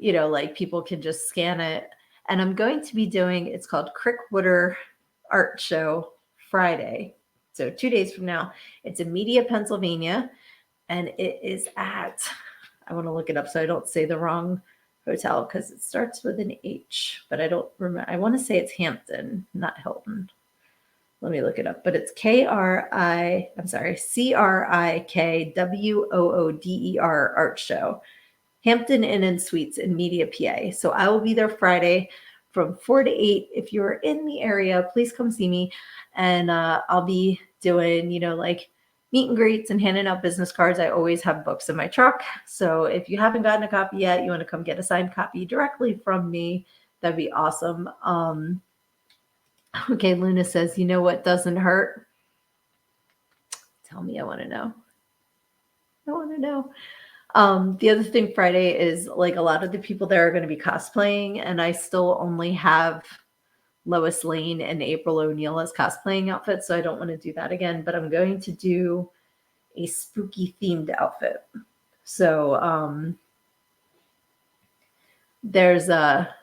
like people can just scan it. And I'm going to be doing, it's called Crickwater Art Show Friday. So 2 days from now, it's in Media, Pennsylvania. And it is at, I want to look it up so I don't say the wrong hotel because it starts with an H, but I don't remember. I want to say it's Hampton, not Hilton. Let me look it up, but it's Crickwoder Art Show, Hampton Inn and Suites in Media, PA. So I will be there Friday from 4 to 8. If you're in the area, please come see me. And I'll be doing, like meet and greets and handing out business cards. I always have books in my truck. So if you haven't gotten a copy yet, you want to come get a signed copy directly from me, that'd be awesome. Okay, Luna says, you know what doesn't hurt? Tell me, I want to know. The other thing Friday is like a lot of the people there are going to be cosplaying, and I still only have Lois Lane and April O'Neil as cosplaying outfits, so I don't want to do that again, but I'm going to do a spooky themed outfit. So there's a,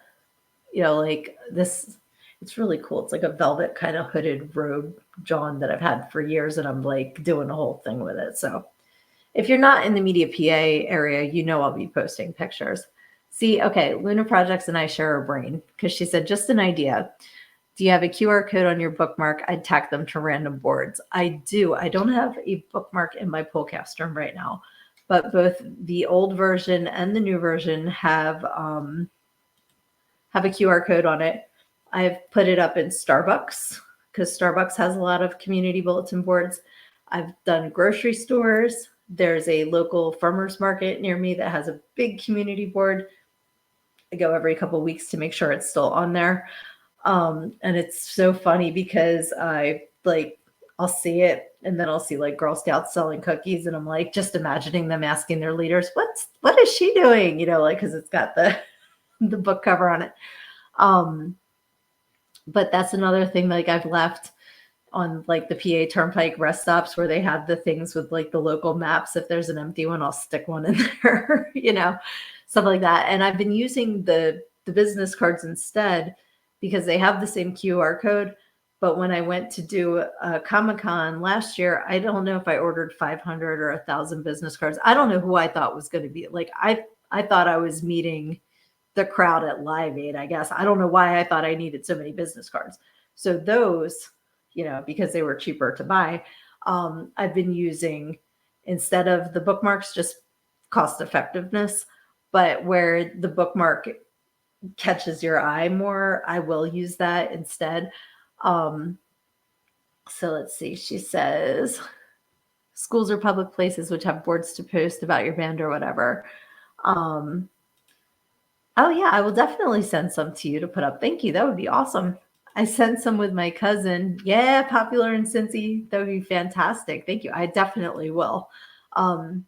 like this, it's really cool. It's like a velvet kind of hooded robe, John, that I've had for years, and I'm like doing a whole thing with it. So if you're not in the media PA area, I'll be posting pictures. See, okay, Luna Projects and I share a brain because she said, just an idea. Do you have a QR code on your bookmark? I'd tack them to random boards. I do. I don't have a bookmark in my Polcast room right now, but both the old version and the new version have a QR code on it. I've put it up in Starbucks because Starbucks has a lot of community bulletin boards. I've done grocery stores. There's a local farmers market near me that has a big community board. I go every couple of weeks to make sure it's still on there. And it's so funny because I'll see it and then I'll see like Girl Scouts selling cookies, and I'm like just imagining them asking their leaders, what is she doing? Because it's got the book cover on it. But that's another thing like I've left on like the PA Turnpike rest stops where they have the things with like the local maps. If there's an empty one, I'll stick one in there, stuff like that. And I've been using the business cards instead because they have the same QR code. But when I went to do a Comic-Con last year, I don't know if I ordered 500 or 1,000 business cards. I don't know who I thought was going to be. Like I thought I was meeting the crowd at Live Aid, I guess. I don't know why I thought I needed so many business cards. So those, because they were cheaper to buy, I've been using, instead of the bookmarks, just cost effectiveness. But where the bookmark catches your eye more, I will use that instead. So let's see. She says, schools or public places which have boards to post about your band or whatever. Oh yeah, I will definitely send some to you to put up. Thank you. That would be awesome. I sent some with my cousin. Yeah, popular in Cincy. That would be fantastic. Thank you. I definitely will. DM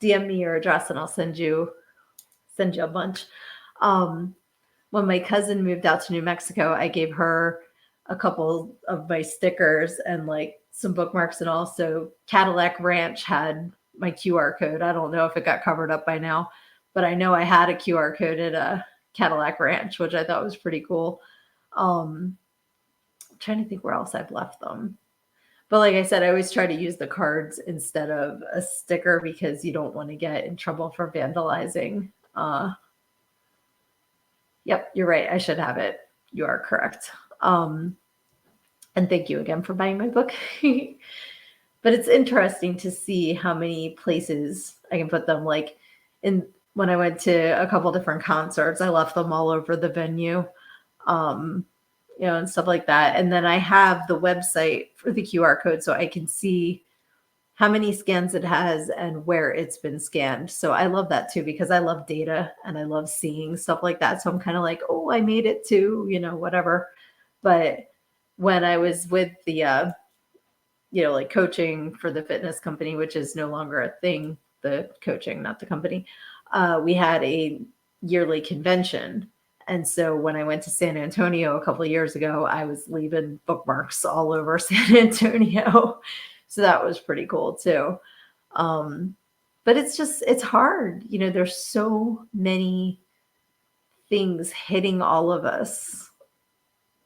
me your address and I'll send you a bunch. When my cousin moved out to New Mexico, I gave her a couple of my stickers and like some bookmarks, and also Cadillac Ranch had my QR code. I don't know if it got covered up by now, but I know I had a QR code at a Cadillac Ranch, which I thought was pretty cool. I'm trying to think where else I've left them. But like I said, I always try to use the cards instead of a sticker because you don't want to get in trouble for vandalizing. Yep, you're right. I should have it. You are correct. And thank you again for buying my book. But it's interesting to see how many places I can put them. Like when I went to a couple different concerts, I left them all over the venue, and stuff like that. And then I have the website for the QR code so I can see how many scans it has and where it's been scanned. So I love that too, because I love data and I love seeing stuff like that. So I'm kind of like, oh, I made it too, whatever. But when I was with the, like coaching for the fitness company, which is no longer a thing, the coaching, not the company, we had a yearly convention. And so when I went to San Antonio a couple of years ago, I was leaving bookmarks all over San Antonio. So that was pretty cool too. But it's hard. There's so many things hitting all of us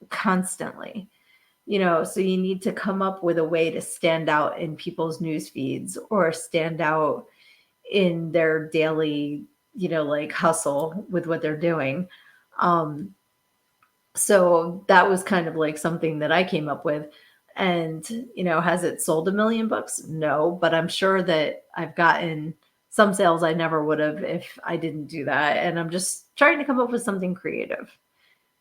constantly, so you need to come up with a way to stand out in people's news feeds or stand out in their daily, like hustle with what they're doing. So that was kind of like something that I came up with. And, has it sold 1 million books? No, but I'm sure that I've gotten some sales I never would have if I didn't do that. And I'm just trying to come up with something creative.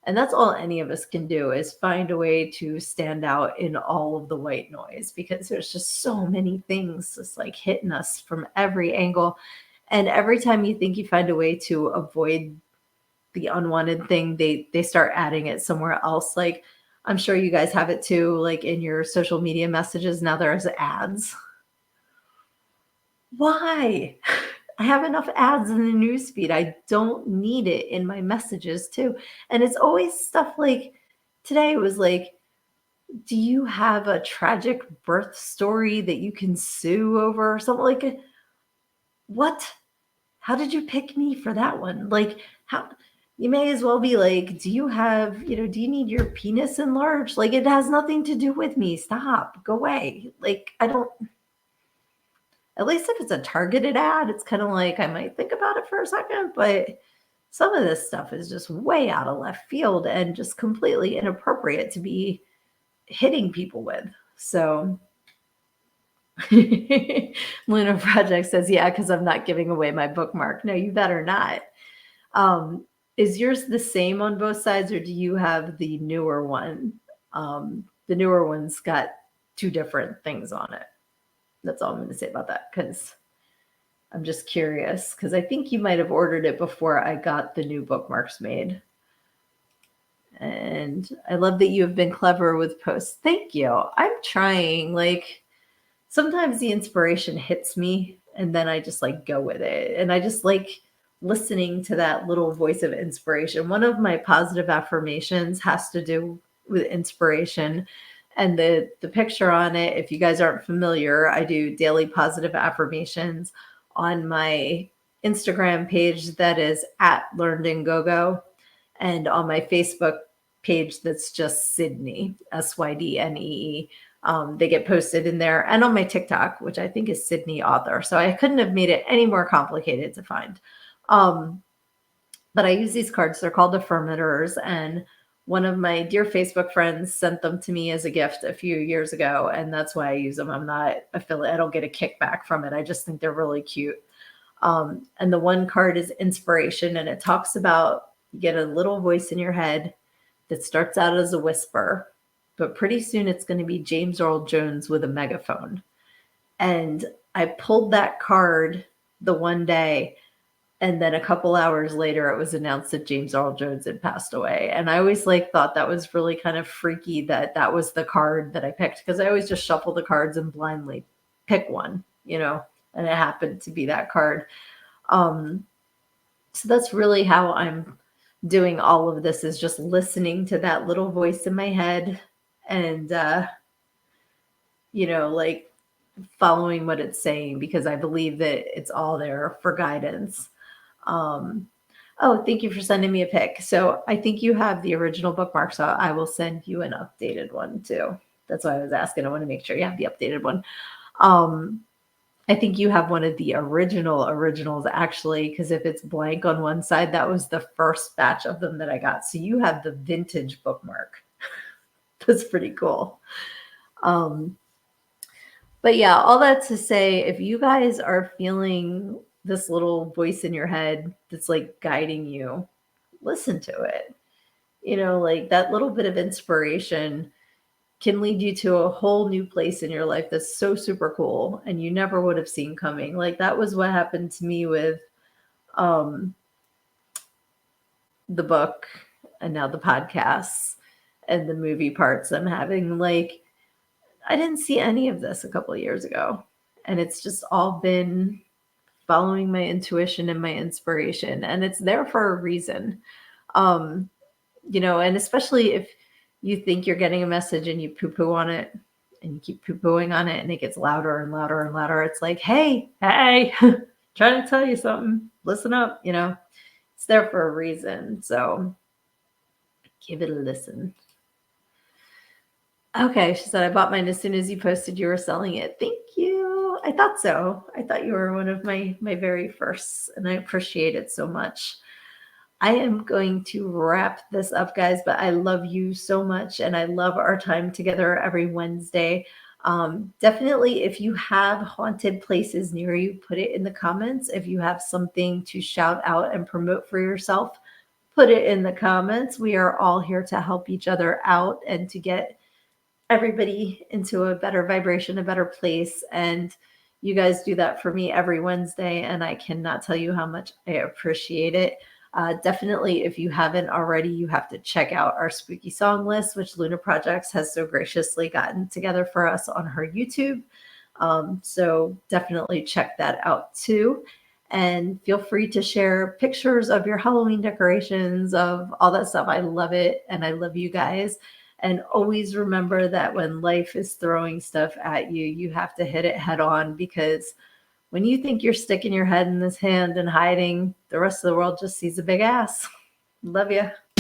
And that's all any of us can do, is find a way to stand out in all of the white noise, because there's just so many things just like hitting us from every angle. And every time you think you find a way to avoid the unwanted thing, they start adding it somewhere else. Like, I'm sure you guys have it too, like in your social media messages. Now there's ads. Why? I have enough ads in the newsfeed. I don't need it in my messages too. And it's always stuff like today it was like, do you have a tragic birth story that you can sue over or something what? How did you pick me for that one? Like, how? you may as well be like, do you need your penis enlarged? Like, it has nothing to do with me. Stop. Go away. Like, I don't, at least if it's a targeted ad, it's kind of like I might think about it for a second, but some of this stuff is just way out of left field and just completely inappropriate to be hitting people with. So Luna Project says, yeah, because I'm not giving away my bookmark. No, you better not. Is yours the same on both sides, or do you have the newer one? The newer one's got two different things on it. That's all I'm going to say about that, because I'm just curious, because I think you might have ordered it before I got the new bookmarks made. And I love that you have been clever with posts. Thank you. I'm trying. Like, sometimes the inspiration hits me and then I just like go with it. And I just like listening to that little voice of inspiration. One of my positive affirmations has to do with inspiration. And the picture on it, if you guys aren't familiar, I do daily positive affirmations on my Instagram page that is at Learned and Go-Go, and on my Facebook page that's just Sydnee, Sydnee. They get posted in there, and on my TikTok, which I think is Sydnee Author. So I couldn't have made it any more complicated to find. But I use these cards. They're called affirmators, and one of my dear Facebook friends sent them to me as a gift a few years ago, and that's why I use them. I'm not affiliate. I don't get a kickback from it. I just think they're really cute. And the one card is inspiration, and it talks about you get a little voice in your head that starts out as a whisper, but pretty soon it's going to be James Earl Jones with a megaphone. And I pulled that card the one day, and then a couple hours later, it was announced that James Earl Jones had passed away. And I always thought that was really kind of freaky that that was the card that I picked, because I always just shuffle the cards and blindly pick one, and it happened to be that card. So that's really how I'm doing all of this, is just listening to that little voice in my head and, like following what it's saying, because I believe that it's all there for guidance. Oh, thank you for sending me a pic. So I think you have the original bookmark, so I will send you an updated one too. That's why I was asking. I want to make sure you have the updated one. I think you have one of the originals, actually, because if it's blank on one side, that was the first batch of them that I got. So you have the vintage bookmark. That's pretty cool. But yeah, all that to say, if you guys are feeling this little voice in your head that's like guiding you, listen to it. Like that little bit of inspiration can lead you to a whole new place in your life that's so super cool and you never would have seen coming. Like that was what happened to me with the book and now the podcasts and the movie parts I'm having. Like, I didn't see any of this a couple of years ago, and it's just all been following my intuition and my inspiration, and it's there for a reason. And especially if you think you're getting a message and you poo-poo on it and you keep poo-pooing on it and it gets louder and louder and louder. It's like, hey, trying to tell you something. Listen up, it's there for a reason. So give it a listen. Okay, she said, I bought mine as soon as you posted you were selling it. Thank you. I thought so. I thought you were one of my very firsts, and I appreciate it so much. I am going to wrap this up, guys, but I love you so much, and I love our time together every Wednesday. Definitely, if you have haunted places near you, put it in the comments. If you have something to shout out and promote for yourself, put it in the comments. We are all here to help each other out and to get everybody into a better vibration, a better place. And you guys do that for me every Wednesday, and I cannot tell you how much I appreciate it. Definitely, if you haven't already, you have to check out our spooky song list, which Luna Projects has so graciously gotten together for us on her YouTube. So definitely check that out too. And feel free to share pictures of your Halloween decorations, of all that stuff. I love it, and I love you guys. And always remember that when life is throwing stuff at you, you have to hit it head on, because when you think you're sticking your head in this hand and hiding, the rest of the world just sees a big ass. Love you.